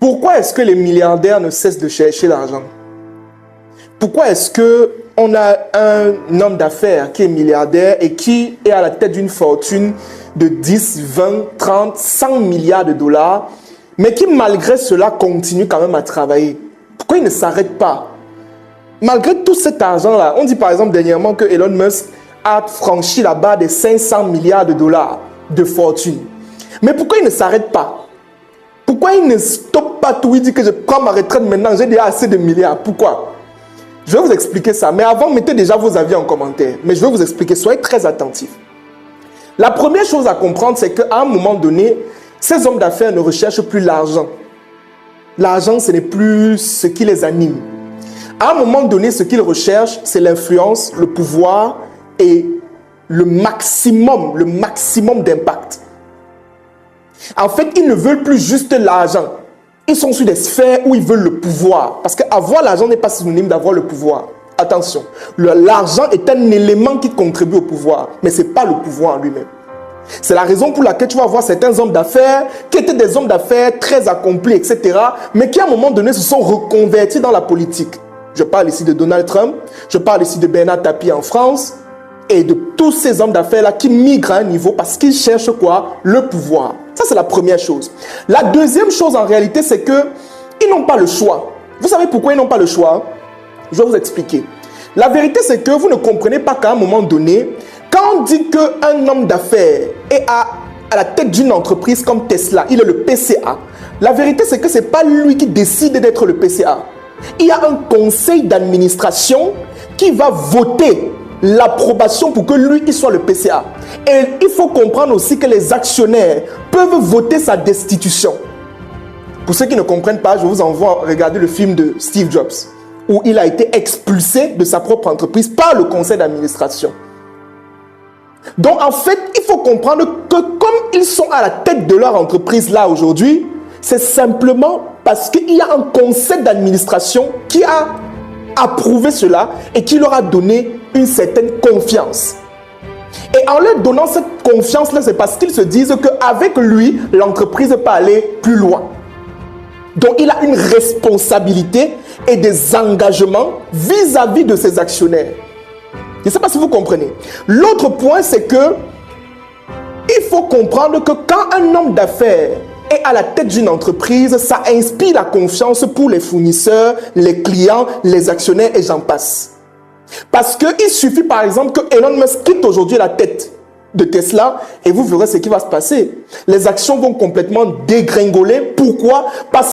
Pourquoi est-ce que les milliardaires ne cessent de chercher l'argent? Pourquoi est-ce qu'on a un homme d'affaires qui est milliardaire et qui est à la tête d'une fortune de 10, 20, 30, 100 milliards de dollars, mais qui malgré cela continue quand même à travailler? Pourquoi il ne s'arrête pas? Malgré tout cet argent-là, on dit par exemple dernièrement que Elon Musk a franchi la barre des 500 milliards de dollars de fortune. Mais pourquoi il ne s'arrête pas? Pourquoi il ne stoppe pas tout? Il dit que je prends ma retraite maintenant, j'ai déjà assez de milliards. Pourquoi? Je vais vous expliquer ça. Mais avant, mettez déjà vos avis en commentaire. Mais je vais vous expliquer. Soyez très attentifs. La première chose à comprendre, c'est qu'à un moment donné, ces hommes d'affaires ne recherchent plus l'argent. L'argent, ce n'est plus ce qui les anime. À un moment donné, ce qu'ils recherchent, c'est l'influence, le pouvoir et le maximum d'impact. En fait, ils ne veulent plus juste l'argent. Ils sont sur des sphères où ils veulent le pouvoir. Parce qu'avoir l'argent n'est pas synonyme d'avoir le pouvoir. Attention, l'argent est un élément qui contribue au pouvoir, mais ce n'est pas le pouvoir en lui-même. C'est la raison pour laquelle tu vas voir certains hommes d'affaires qui étaient des hommes d'affaires très accomplis, etc., mais qui à un moment donné se sont reconvertis dans la politique. Je parle ici de Donald Trump, je parle ici de Bernard Tapie en France, et de tous ces hommes d'affaires-là qui migrent à un niveau parce qu'ils cherchent quoi? Le pouvoir. Ça, c'est la première chose. La deuxième chose, en réalité, c'est qu'ils n'ont pas le choix. Vous savez pourquoi ils n'ont pas le choix? Je vais vous expliquer. La vérité, c'est que vous ne comprenez pas qu'à un moment donné, quand on dit qu'un homme d'affaires est à la tête d'une entreprise comme Tesla, il est le PCA, la vérité, c'est que ce n'est pas lui qui décide d'être le PCA. Il y a un conseil d'administration qui va voter l'approbation pour que lui, il soit le PCA. Et il faut comprendre aussi que les actionnaires peuvent voter sa destitution. Pour ceux qui ne comprennent pas, je vous envoie regarder le film de Steve Jobs, où il a été expulsé de sa propre entreprise par le conseil d'administration. Donc en fait, il faut comprendre que comme ils sont à la tête de leur entreprise là aujourd'hui, c'est simplement parce qu'il y a un conseil d'administration qui a approuvé cela et qui leur a donné une certaine confiance. Et en leur donnant cette confiance-là, c'est parce qu'ils se disent qu'avec lui, l'entreprise peut aller plus loin. Donc il a une responsabilité et des engagements vis-à-vis de ses actionnaires. Je ne sais pas si vous comprenez. L'autre point, c'est que il faut comprendre que quand un homme d'affaires est à la tête d'une entreprise, ça inspire la confiance pour les fournisseurs, les clients, les actionnaires et j'en passe. Parce qu'il suffit par exemple que Elon Musk quitte aujourd'hui la tête de Tesla et vous verrez ce qui va se passer. Les actions vont complètement dégringoler. Pourquoi? Parce